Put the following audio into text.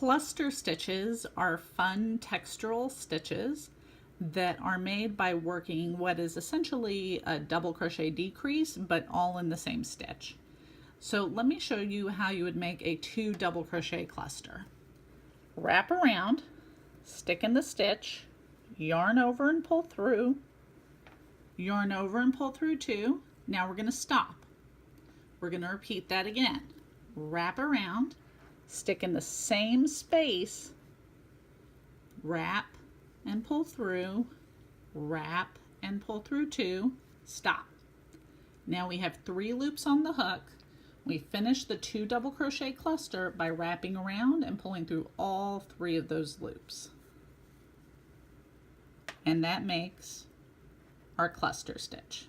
Cluster stitches are fun textural stitches that are made by working what is essentially a double crochet decrease, but all in the same stitch. So let me show you how you would make a 2 double crochet cluster. Wrap around, stick in the stitch, yarn over and pull through, yarn over and pull through 2. Now we're going to stop. We're going to repeat that again. Wrap around, stick in the same space, wrap and pull through, wrap and pull through 2, stop. Now we have 3 loops on the hook. We finish the 2 double crochet cluster by wrapping around and pulling through all 3 of those loops. And that makes our cluster stitch.